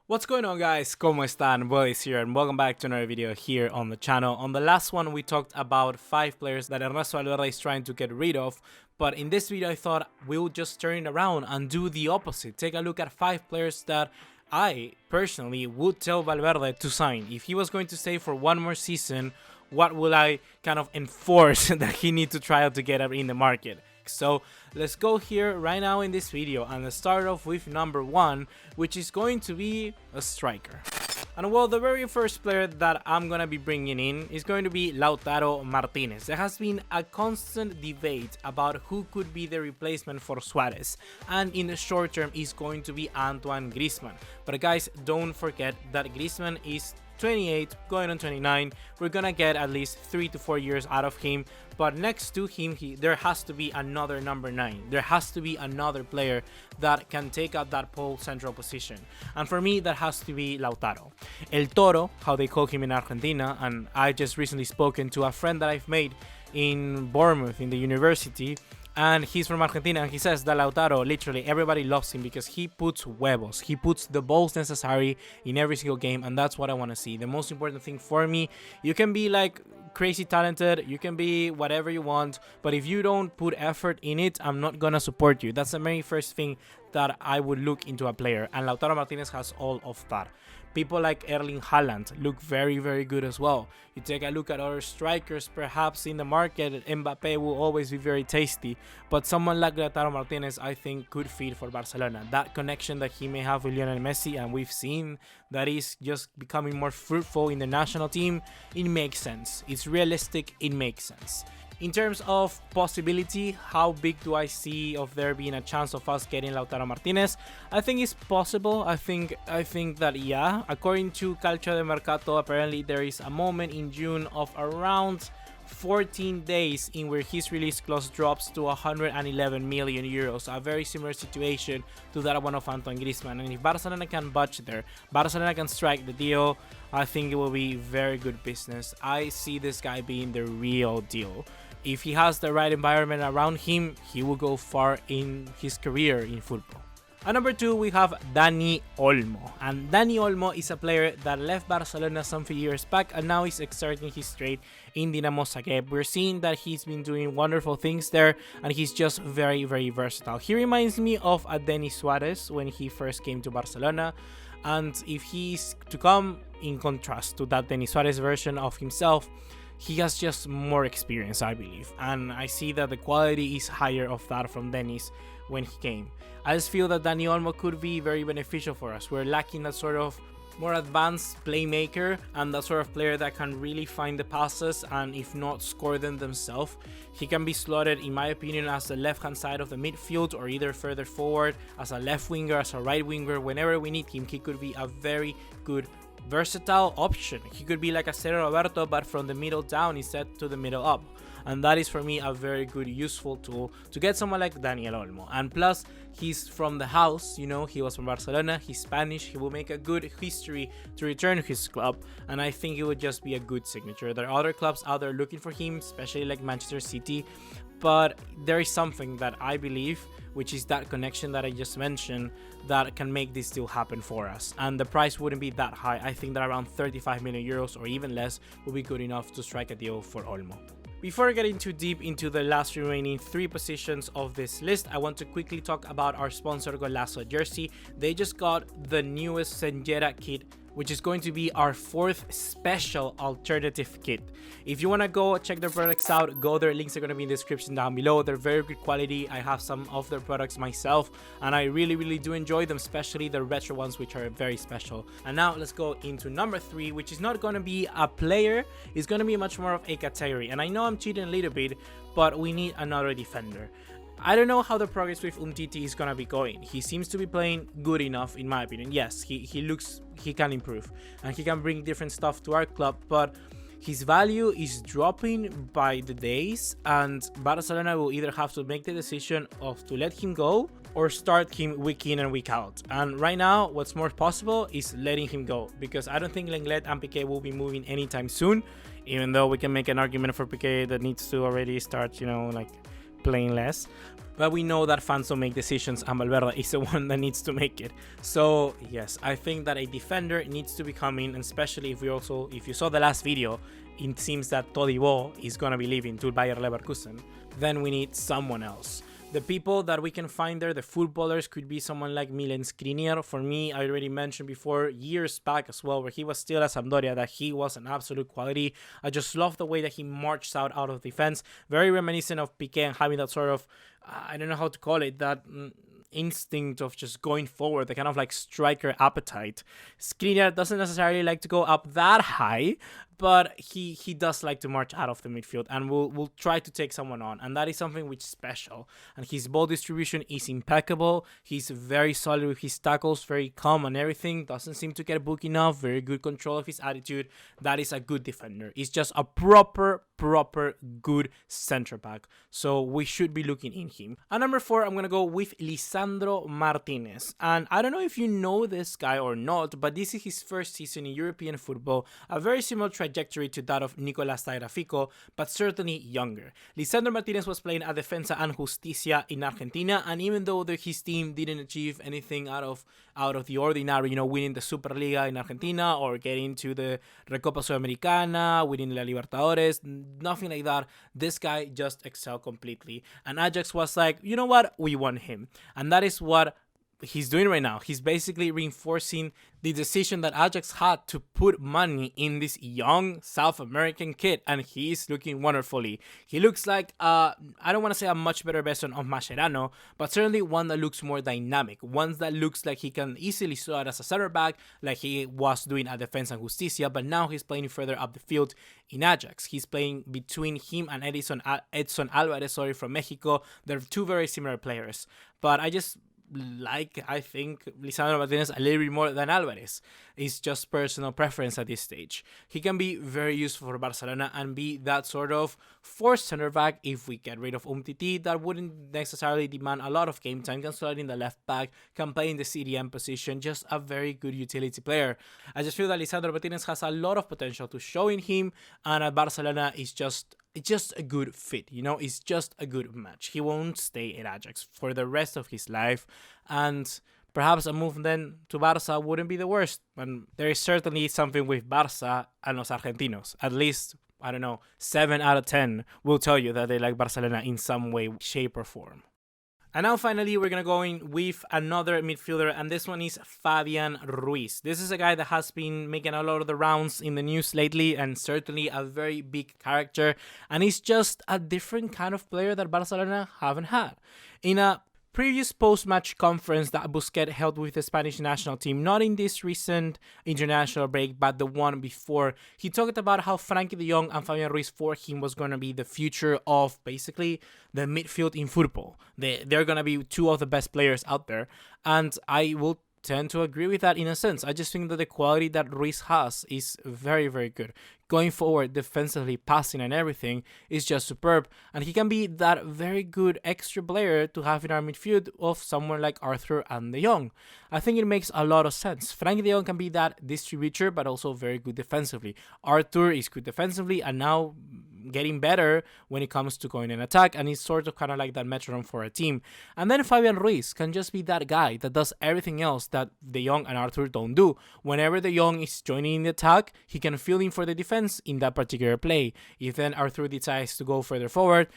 What's going on, guys? ¿Cómo están? BugaLuis here, and welcome back to another video here on the channel. On the last one, we talked about 5 players that Ernesto Valverde is trying to get rid of, but in this video I thought we'll just turn it around and do the opposite. Take a look at 5 players that I personally would tell Valverde to sign. If he was going to stay for one more season, what will I kind of enforce that he needs to try out to get in the market? So let's go here right now in this video, and let's start off with number 1, which is going to be a striker. And well, the very first player that I'm gonna be bringing in is going to be Lautaro Martinez. There has been a constant debate about who could be the replacement for Suarez, and in the short term is going to be Antoine Griezmann. But guys, don't forget that Griezmann is 28 going on 29. We're gonna get at least 3 to 4 years out of him, but next to him there has to be another number 9. There has to be another player that can take up that pole central position, and for me that has to be Lautaro, El Toro, how they call him in Argentina. And I just recently spoken to a friend that I've made in Bournemouth in the university, and he's from Argentina, and he says that Lautaro, literally everybody loves him because he puts huevos, he puts the balls necessary in every single game, and that's what I want to see. The most important thing for me, you can be like crazy talented, you can be whatever you want, but if you don't put effort in it, I'm not gonna support you. That's the very first thing that I would look into a player, and Lautaro Martinez has all of that. People like Erling Haaland look very, very good as well. You take a look at other strikers perhaps in the market, Mbappe will always be very tasty, but someone like Lautaro Martinez I think could fit for Barcelona. That connection that he may have with Lionel Messi, and we've seen that is just becoming more fruitful in the national team, it makes sense. It's realistic, it makes sense. In terms of possibility, how big do I see of there being a chance of us getting Lautaro Martinez? I think it's possible. I think that, yeah. According to Calcio de Mercato, apparently there is a moment in June of around 14 days in where his release clause drops to 111 million euros. A very similar situation to that one of Antoine Griezmann. And if Barcelona can budge there, Barcelona can strike the deal, I think it will be very good business. I see this guy being the real deal. If he has the right environment around him, he will go far in his career in football. At number 2, we have Dani Olmo. And Dani Olmo is a player that left Barcelona some few years back, and now is exerting his trade in Dinamo Zagreb. We're seeing that he's been doing wonderful things there, and he's just very, very versatile. He reminds me of a Denis Suarez when he first came to Barcelona, and if he's to come in contrast to that Denis Suarez version of himself, he has just more experience, I believe, and I see that the quality is higher of that from Denis when he came. I just feel that Dani Olmo could be very beneficial for us. We're lacking that sort of more advanced playmaker and that sort of player that can really find the passes and if not score them themselves. He can be slotted, in my opinion, as the left hand side of the midfield, or either further forward as a left winger, as a right winger. Whenever we need him, he could be a very good versatile option. He could be like a Sergio Roberto, but from the middle down instead to the middle up, and that is for me a very good, useful tool to get someone like Daniel Olmo. And plus, he's from the house, you know, he was from Barcelona, he's Spanish, he will make a good history to return to his club, and I think it would just be a good signature. There are other clubs out there looking for him, especially like Manchester City, but there is something that I believe, which is that connection that I just mentioned, that can make this deal happen for us. And the price wouldn't be that high. I think that around 35 million euros or even less will be good enough to strike a deal for Olmo. Before getting too deep into the last remaining 3 positions of this list, I want to quickly talk about our sponsor Golazo Jersey. They just got the newest Senjera kit, which is going to be our 4th special alternative kit. If you want to go check their products out, go there. Links are going to be in the description down below. They're very good quality. I have some of their products myself, and I really do enjoy them, especially the retro ones, which are very special. And now let's go into number 3, which is not going to be a player. It's going to be much more of a category. And I know I'm cheating a little bit, but we need another defender. I don't know how the progress with Umtiti is gonna be going. He seems to be playing good enough, in my opinion. Yes, he can improve and he can bring different stuff to our club, but his value is dropping by the days, and Barcelona will either have to make the decision of to let him go or start him week in and week out. And right now, what's more possible is letting him go, because I don't think Lenglet and Piqué will be moving anytime soon, even though we can make an argument for Piqué that needs to already start, you know, like playing less. But we know that fans don't make decisions, and Valverde is the one that needs to make it. So yes, I think that a defender needs to be coming, and especially if you saw the last video, it seems that Todibo is gonna be leaving to Bayer Leverkusen. Then we need someone else. The people that we can find there, the footballers, could be someone like Milan Skriniar. For me, I already mentioned before, years back as well, where he was still at Sampdoria, that he was an absolute quality. I just love the way that he marched out of defense. Very reminiscent of Piqué and having that sort of, I don't know how to call it, that instinct of just going forward, the kind of like striker appetite. Skriniar doesn't necessarily like to go up that high, but he does like to march out of the midfield, and will try to take someone on, and that is something which is special. And his ball distribution is impeccable. He's very solid with his tackles, very calm and everything, doesn't seem to get booked enough, very good control of his attitude. That is a good defender. He's just a proper good center back, so we should be looking in him. And number 4, I'm gonna go with Lisandro Martinez, and I don't know if you know this guy or not, but this is his first season in European football, a very similar trajectory to that of Nicolas Tagliafico, but certainly younger. Lisandro Martinez was playing at Defensa and Justicia in Argentina, and even though his team didn't achieve anything out of the ordinary, winning the Superliga in Argentina or getting to the Recopa Sudamericana, winning La Libertadores, nothing like that, this guy just excelled completely. And Ajax was like, you know what, we want him. And that is what he's doing right now. He's basically reinforcing the decision that Ajax had to put money in this young South American kid, and he's looking wonderfully. He looks like, I don't want to say a much better version of Mascherano, but certainly one that looks more dynamic, one that looks like he can easily start as a center back, like he was doing at Defensa and Justicia, but now he's playing further up the field in Ajax. He's playing between him and Edson Alvarez, from Mexico. They're two very similar players, but I think Lisandro Martinez a little bit more than Alvarez. It's just personal preference at this stage. He can be very useful for Barcelona and be that sort of fourth center back if we get rid of Umtiti. That wouldn't necessarily demand a lot of game time. Can slot in the left back, can play in the CDM position. Just a very good utility player. I just feel that Lisandro Martinez has a lot of potential to show in him, and at Barcelona is just a good fit, it's just a good match. He won't stay at Ajax for the rest of his life, and perhaps a move then to Barca wouldn't be the worst. And there is certainly something with Barca and los Argentinos. At least, I don't know, 7 out of 10 will tell you that they like Barcelona in some way, shape or form. And now finally we're going to go in with another midfielder, and this one is Fabian Ruiz. This is a guy that has been making a lot of the rounds in the news lately, and certainly a very big character, and he's just a different kind of player that Barcelona haven't had. In a previous post-match conference that Busquets held with the Spanish national team, not in this recent international break, but the one before, he talked about how Frankie de Jong and Fabian Ruiz for him was going to be the future of basically the midfield in football. They're going to be two of the best players out there, and I will tend to agree with that in a sense. I just think that the quality that Ruiz has is very, very good. Going forward, defensively, passing and everything is just superb. And he can be that very good extra player to have in our midfield of someone like Arthur and De Jong. I think it makes a lot of sense. Frankie De Jong can be that distributor, but also very good defensively. Arthur is good defensively and now getting better when it comes to going in attack, and he's sort of kind of like that metronome for a team. And then Fabian Ruiz can just be that guy that does everything else that De Jong and Arthur don't do. Whenever De Jong is joining in the attack, he can fill in for the defense in that particular play. If then Arthur decides to go further forward,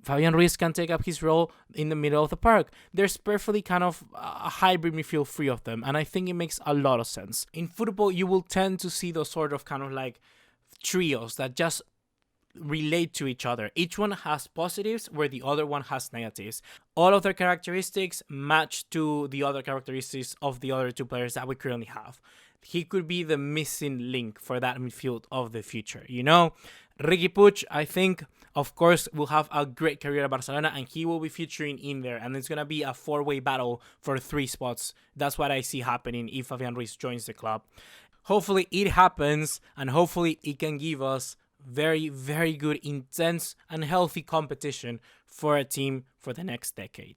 Fabian Ruiz can take up his role in the middle of the park. There's perfectly kind of a hybrid midfield, three of them, and I think it makes a lot of sense. In football, you will tend to see those sort of kind of like trios that just relate to each other. Each one has positives where the other one has negatives. All of their characteristics match to the other characteristics of the other two players that we currently have. He could be the missing link for that midfield of the future, Riqui Puig, I think, of course, will have a great career at Barcelona, and he will be featuring in there, and it's going to be a four-way battle for 3 spots. That's what I see happening if Fabian Ruiz joins the club. Hopefully it happens, and hopefully it can give us very, very good, intense and healthy competition for a team for the next decade.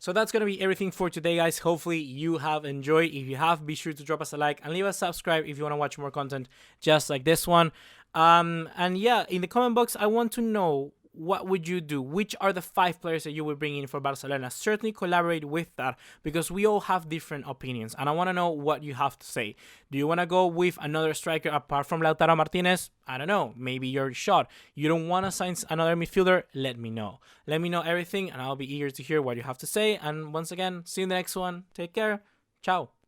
So that's going to be everything for today, guys. Hopefully you have enjoyed. If you have, be sure to drop us a like and leave us a subscribe if you want to watch more content just like this one. And yeah, in the comment box, I want to know, what would you do? Which are the 5 players that you would bring in for Barcelona? Certainly collaborate with that, because we all have different opinions, and I want to know what you have to say. Do you want to go with another striker apart from Lautaro Martinez? I don't know. Maybe you're shot. You don't want to sign another midfielder? Let me know. Let me know everything, and I'll be eager to hear what you have to say. And once again, see you in the next one. Take care. Ciao.